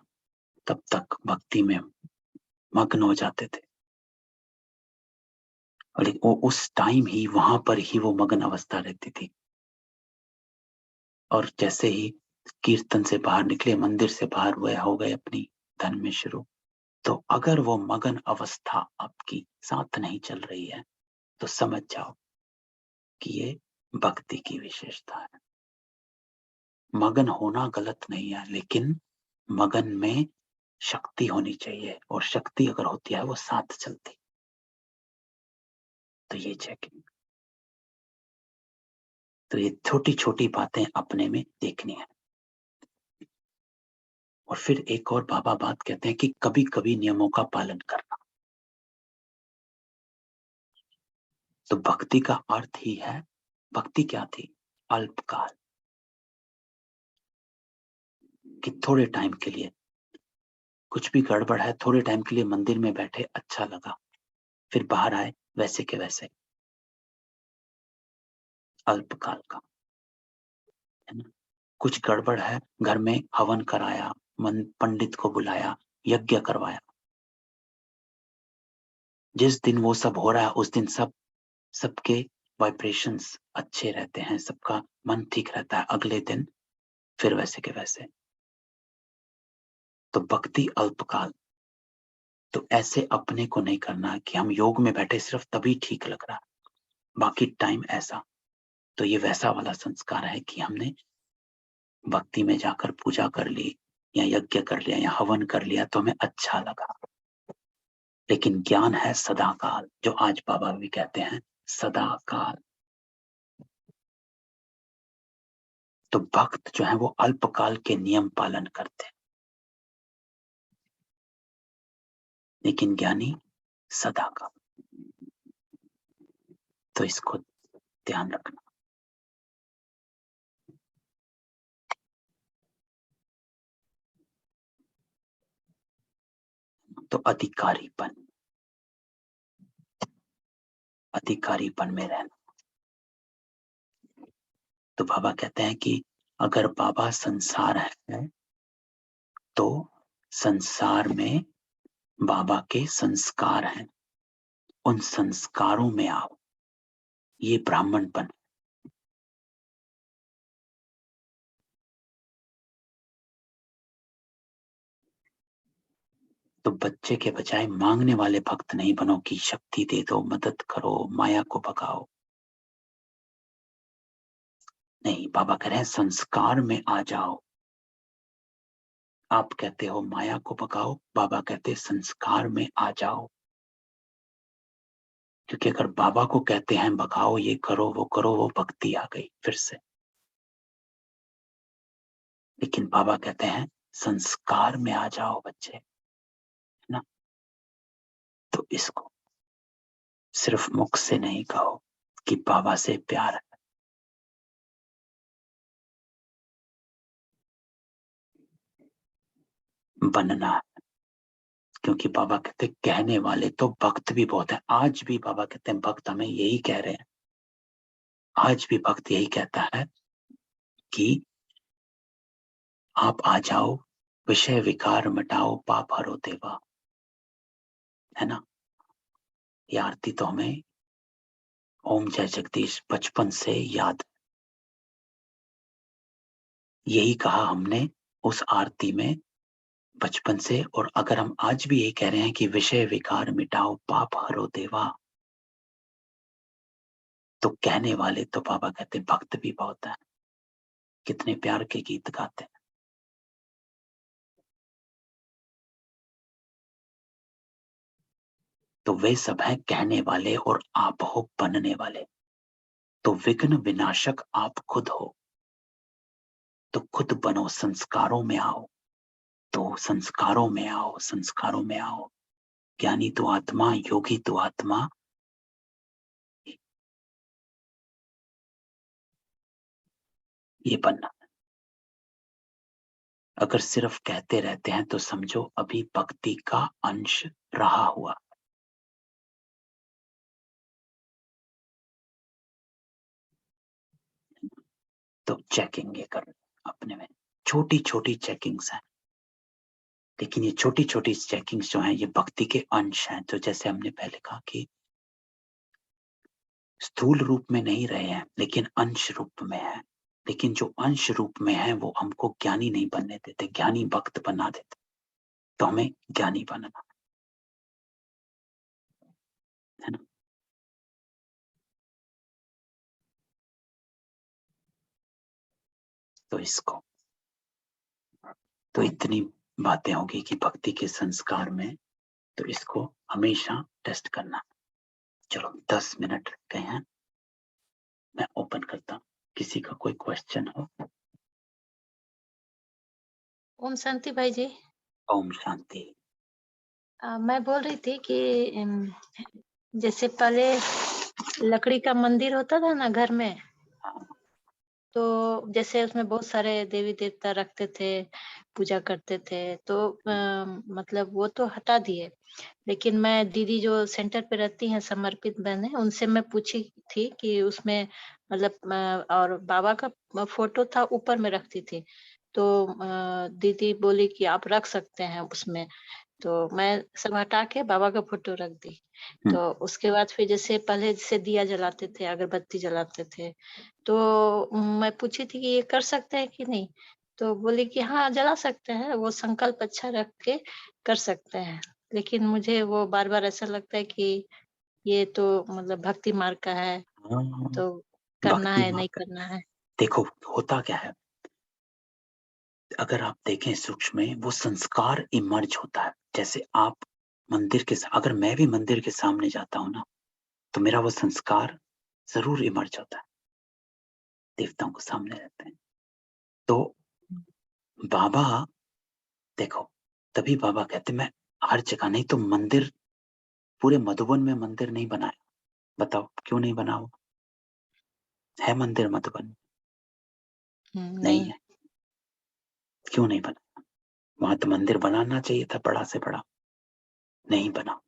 तब तक भक्ति में मग्न हो जाते थे, और वो उस टाइम ही वहां पर ही वो मग्न अवस्था रहती थी। और जैसे ही कीर्तन से बाहर निकले, मंदिर से बाहर हुए, हो गए अपनी धन में शुरू, तो अगर वो मगन अवस्था आपकी साथ नहीं चल रही है, तो समझ जाओ कि ये भक्ति की विशेषता है। मगन होना गलत नहीं है, लेकिन मगन में शक्ति होनी चाहिए, और शक्ति अगर होती है वो साथ चलती। तो ये चेकिंग, तो ये छोटी छोटी बातें अपने में देखनी है। और फिर एक और बाबा बात कहते हैं कि कभी कभी नियमों का पालन करना। तो भक्ति का अर्थ ही है, भक्ति क्या थी? अल्पकाल, कि थोड़े टाइम के लिए कुछ भी गड़बड़ है, थोड़े टाइम के लिए मंदिर में बैठे, अच्छा लगा, फिर बाहर आए वैसे के वैसे, अल्पकाल का, है ना। कुछ गड़बड़ है, घर में हवन कराया, मन पंडित को बुलाया, यज्ञ करवाया, जिस दिन वो सब हो रहा है उस दिन सबके वाइब्रेशंस अच्छे रहते हैं, सबका मन ठीक रहता है, अगले दिन फिर वैसे के वैसे। तो भक्ति अल्पकाल। तो ऐसे अपने को नहीं करना कि हम योग में बैठे सिर्फ तभी ठीक लग रहा, बाकी टाइम ऐसा। तो ये वैसा वाला संस्कार है कि हमने भक्ति में जाकर पूजा कर ली, या यज्ञ कर लिया, या हवन कर लिया, तो हमें अच्छा लगा। लेकिन ज्ञान है सदाकाल, जो आज बाबा भी कहते हैं सदाकाल। तो भक्त जो है वो अल्पकाल के नियम पालन करते हैं, लेकिन ज्ञानी सदाकाल। तो इसको ध्यान रखना। तो अधिकारीपन में रहना। तो बाबा कहते हैं कि अगर बाबा संसार है, तो संसार में बाबा के संस्कार हैं, उन संस्कारों में आओ, ये ब्राह्मणपन। तो बच्चे के बजाय मांगने वाले भक्त नहीं बनो कि शक्ति दे दो, मदद करो, माया को भगाओ। नहीं, बाबा कह रहे हैं संस्कार में आ जाओ। आप कहते हो माया को भगाओ, बाबा कहते हैं संस्कार में आ जाओ। क्योंकि अगर बाबा को कहते हैं भगाओ, ये करो, वो भक्ति आ गई फिर से। लेकिन बाबा कहते हैं संस्कार में आ जाओ बच्चे, है ना। तो इसको सिर्फ मुख से नहीं कहो कि बाबा से प्यार है, बनना है। क्योंकि बाबा कहते कहने वाले तो भक्त भी बहुत है। आज भी बाबा कहते हैं भक्त हमें यही कह रहे हैं, आज भी भक्त यही कहता है कि आप आ जाओ, विषय विकार मिटाओ, पाप हरो देवा, है ना। ये आरती तो हमें ओम जय जगदीश बचपन से याद, यही कहा हमने उस आरती में बचपन से। और अगर हम आज भी यही कह रहे हैं कि विषय विकार मिटाओ, पाप हरो देवा, तो कहने वाले तो बाबा कहते भक्त भी बहुत है। कितने प्यार के गीत गाते हैं। तो वे सब हैं कहने वाले और आप हो बनने वाले। तो विघ्न विनाशक आप खुद हो, तो खुद बनो, संस्कारों में आओ। तो संस्कारों में आओ, संस्कारों में आओ। ज्ञानी तो आत्मा, योगी तो आत्मा, ये बनना। अगर सिर्फ कहते रहते हैं तो समझो अभी भक्ति का अंश रहा हुआ। तो चेकिंग ये कर अपने में, छोटी छोटी चेकिंग्स हैं, लेकिन ये छोटी छोटी चेकिंग्स जो हैं ये भक्ति के अंश हैं। तो जैसे हमने पहले कहा कि स्थूल रूप में नहीं रहे हैं लेकिन अंश रूप में है। लेकिन जो अंश रूप में है वो हमको ज्ञानी नहीं बनने देते, ज्ञानी भक्त बना देते। तो हमें ज्ञानी बनना है ना। तो इसको, तो इतनी बातें होगी कि भक्ति के संस्कार में, तो इसको हमेशा टेस्ट करना। चलो 10 मिनट रह गए हैं, मैं ओपन करता हूँ। किसी का कोई क्वेश्चन हो? ओम शांति भाई जी। ओम शांति। मैं बोल रही थी कि जैसे पहले लकड़ी का मंदिर होता था ना घर में, हाँ, तो जैसे उसमें बहुत सारे देवी देवता रखते थे, पूजा करते थे, तो मतलब वो तो हटा दिए। लेकिन मैं दीदी जो सेंटर पे रहती हैं, समर्पित बहन है, उनसे मैं पूछी थी कि उसमें मतलब और बाबा का फोटो था ऊपर में रखती थी, तो दीदी बोली कि आप रख सकते हैं उसमें। तो मैं सब हटा के बाबा का फोटो रख दी। तो उसके बाद फिर जैसे पहले जैसे दिया जलाते थे, अगरबत्ती जलाते थे, तो मैं पूछी थी कि ये कर सकते हैं कि नहीं, तो बोली कि हाँ जला सकते हैं, वो संकल्प अच्छा रख के कर सकते हैं। लेकिन मुझे वो बार-बार ऐसा लगता है कि ये तो मतलब भक्ति मार्ग का है, हाँ, तो करना भक्ति है, नहीं मार्ग। करना है। देखो होता क्या है, अगर आप देखें सूक्ष्म में, वो संस्कार इमर्ज होता है। जैसे आप मंदिर के अगर मैं भी मंदिर के सामने जाता हूँ ना, तो मेरा वो संस्कार जरूर इमर्ज होता है। देवताओं को सामने रहते हैं तो बाबा, देखो तभी बाबा कहते मैं हर जगह नहीं, तो मंदिर पूरे मधुबन में मंदिर नहीं बनाया। बताओ क्यों नहीं बना? वो है मंदिर मधुबन? नहीं नहीं। है। क्यों नहीं बना? वहां तो मंदिर बनाना चाहिए था, बड़ा से बड़ा। नहीं बना।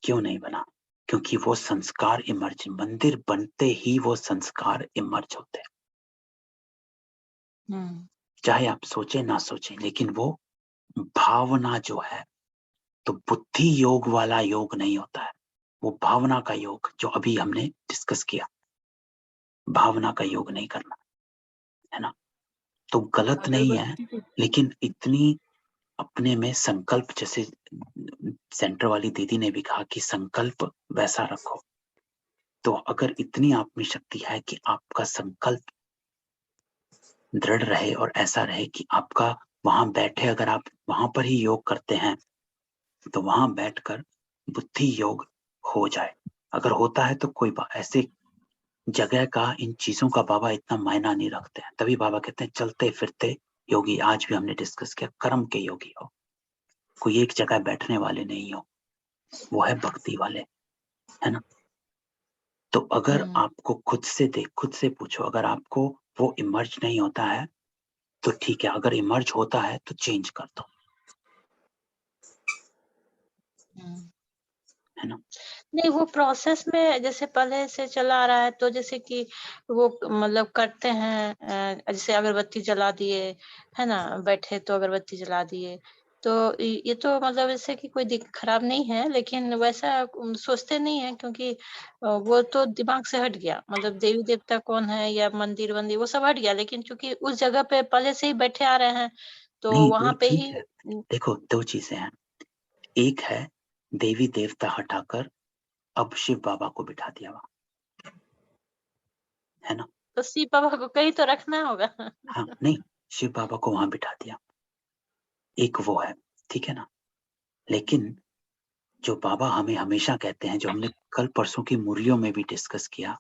क्यों नहीं बना? क्योंकि वो संस्कार इमर्ज, मंदिर बनते ही वो संस्कार इमर्ज होते हैं। हुँ, चाहे आप सोचे ना सोचे, लेकिन वो भावना जो है, तो बुद्धि योग वाला योग नहीं होता है, वो भावना का योग जो अभी हमने डिस्कस किया। भावना का योग नहीं करना, है ना। तो गलत नहीं है, लेकिन इतनी अपने में संकल्प, जैसे सेंटर वाली दीदी ने भी कहा कि संकल्प वैसा रखो। तो अगर इतनी आप में शक्ति है कि आपका संकल्प दृढ़ रहे और ऐसा रहे कि आपका वहां बैठे, अगर आप वहां पर ही योग करते हैं तो वहां बैठकर बुद्धि योग हो जाए। अगर होता है तो कोई ऐसे जगह का, इन चीजों का बाबा इतना मायना नहीं रखते हैं। तभी बाबा कहते हैं चलते फिरते योगी। आज भी हमने डिस्कस किया, कर्म के योगी हो, कोई एक जगह बैठने वाले नहीं हो, वो है भक्ति वाले, है ना। तो अगर हुँ, आपको खुद से पूछो, अगर आपको वो इमर्ज नहीं होता है तो ठीक है, अगर इमर्ज होता है तो चेंज कर दो। हम्म। है ना। नहीं, वो प्रोसेस में जैसे पहले से चला आ रहा है, तो जैसे कि वो मतलब करते हैं, जैसे अगरबत्ती जला दिए, है ना, बैठे तो अगरबत्ती जला दिए, तो ये तो मतलब ऐसे कि कोई खराब नहीं है, लेकिन वैसा सोचते नहीं है, क्योंकि वो तो दिमाग से हट गया, मतलब देवी देवता कौन है या मंदिर वंदिर वो सब हट गया, लेकिन चूंकि उस जगह पे पहले से ही बैठे आ रहे हैं, तो नहीं वो वहां पे ठीक ही है। देखो 2 चीजें हैं, एक है देवी देवता हटाकर अब शिव बाबा को बिठा दिया वहां, है ना। तो शिव बाबा को कहीं तो रखना होगा। हाँ नहीं, शिव बाबा को वहां बिठा दिया, एक वो है, ठीक है ना। लेकिन जो बाबा हमें हमेशा कहते हैं, जो हमने कल परसों की मुरलियों में भी डिस्कस किया,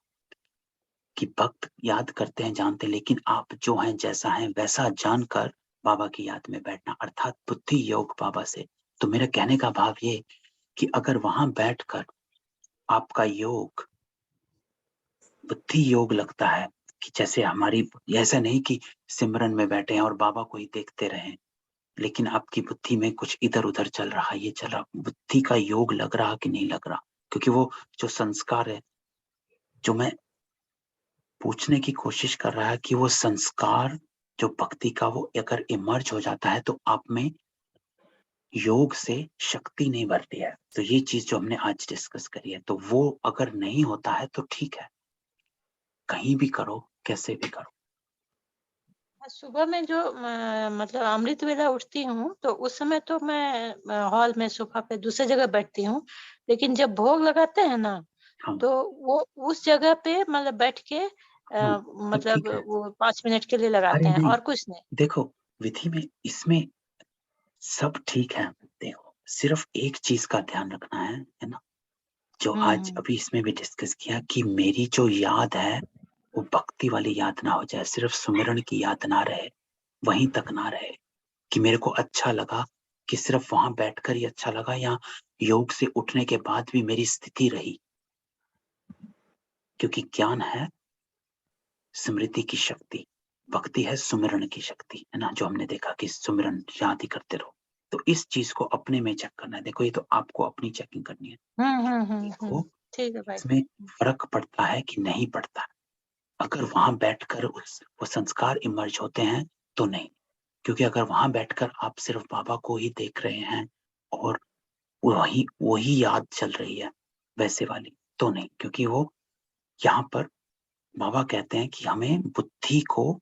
कि भक्त याद करते हैं जानते, लेकिन आप जो हैं जैसा हैं वैसा जानकर बाबा की याद में बैठना, अर्थात बुद्धि योग बाबा से। तो मेरा कहने का भाव ये कि अगर वहां बैठकर आपका योग बुद्धि योग लगता है, कि जैसे हमारी, ऐसा नहीं कि सिमरन में बैठे हैं और बाबा को ही देखते रहें, लेकिन आपकी बुद्धि में कुछ इधर उधर चल रहा, ये चल रहा, बुद्धि का योग लग रहा कि नहीं लग रहा, क्योंकि वो जो संस्कार है, जो मैं पूछने की कोशिश कर रहा है कि वो संस्कार जो भक्ति का, वो अगर इमर्ज हो जाता है तो आप में योग से शक्ति नहीं बढ़ती है। तो ये चीज जो हमने आज डिस्कस करी है, तो वो अगर नहीं होता है तो ठीक है, कहीं भी करो कैसे भी करो। सुबह में जो मतलब अमृत वेला उठती हूँ, तो उस समय तो मैं हॉल में सोफा पे दूसरी जगह बैठती हूँ, लेकिन जब भोग लगाते हैं ना, हाँ तो वो उस जगह पे मतलब बैठ के हाँ, तो मतलब ठीक है। वो 5 मिनट के लिए लगाते अरे हैं नहीं, और कुछ नहीं। देखो विधि में इसमें सब ठीक है। देखो सिर्फ एक चीज का ध्यान रखना है ना, जो आज हम्म। अभी इसमें भी डिस्कस किया, कि मेरी जो याद है वो भक्ति वाली याद ना हो जाए, सिर्फ सुमिरन की याद ना रहे, वहीं तक ना रहे, कि मेरे को अच्छा लगा कि सिर्फ वहां बैठकर ही अच्छा लगा, या योग से उठने के बाद भी मेरी स्थिति रही। क्योंकि ज्ञान है स्मृति की शक्ति, भक्ति है सुमिरन की शक्ति, है ना, जो हमने देखा कि सुमिरन याद ही करते रहो। तो इस चीज को अपने में चेक करना है। देखो ये तो आपको अपनी चेकिंग करनी है, देखो ठीक है भाई। इसमें फर्क पड़ता है कि नहीं पड़ता है। अगर वहां बैठकर वो संस्कार इमर्ज होते हैं तो नहीं, क्योंकि अगर वहां बैठकर आप सिर्फ बाबा को ही देख रहे हैं और वही वही याद चल रही है वैसे वाली, तो नहीं, क्योंकि वो यहाँ पर बाबा कहते हैं कि हमें बुद्धि को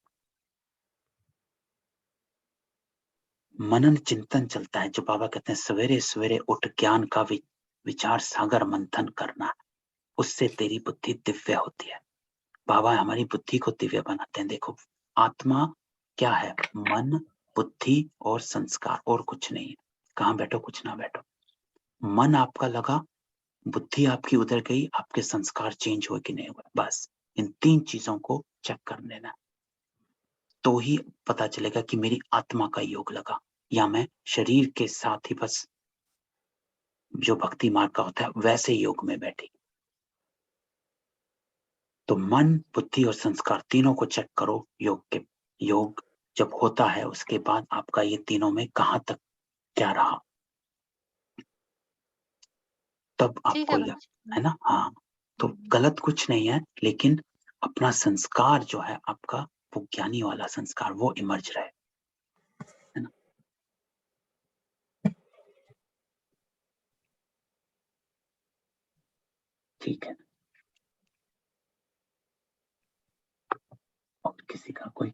मनन चिंतन चलता है, जो बाबा कहते हैं सवेरे सवेरे उठ ज्ञान का विचार सागर मंथन करना, उससे तेरी बुद्धि दिव्य होती है। बाबा हमारी बुद्धि को दिव्य बनाते हैं। देखो आत्मा क्या है, मन बुद्धि और संस्कार, और कुछ नहीं है। कहाँ बैठो कुछ ना बैठो, मन आपका लगा, बुद्धि आपकी उधर गई, आपके संस्कार चेंज हुए कि नहीं हुए, बस इन 3 चीजों को चेक कर लेना, तो ही पता चलेगा कि मेरी आत्मा का योग लगा, या मैं शरीर के साथ ही बस जो भक्ति मार्ग का होता है वैसे योग में बैठी। तो मन बुद्धि और संस्कार तीनों को चेक करो योग के, योग जब होता है उसके बाद आपका ये तीनों में कहाँ तक क्या रहा, तब ठीक आपको है यह, भाई। है ना। हाँ तो गलत कुछ नहीं है, लेकिन अपना संस्कार जो है आपका, वो ज्ञानी वाला संस्कार वो इमर्ज रहे, है ना। ठीक है, और किसी का कोई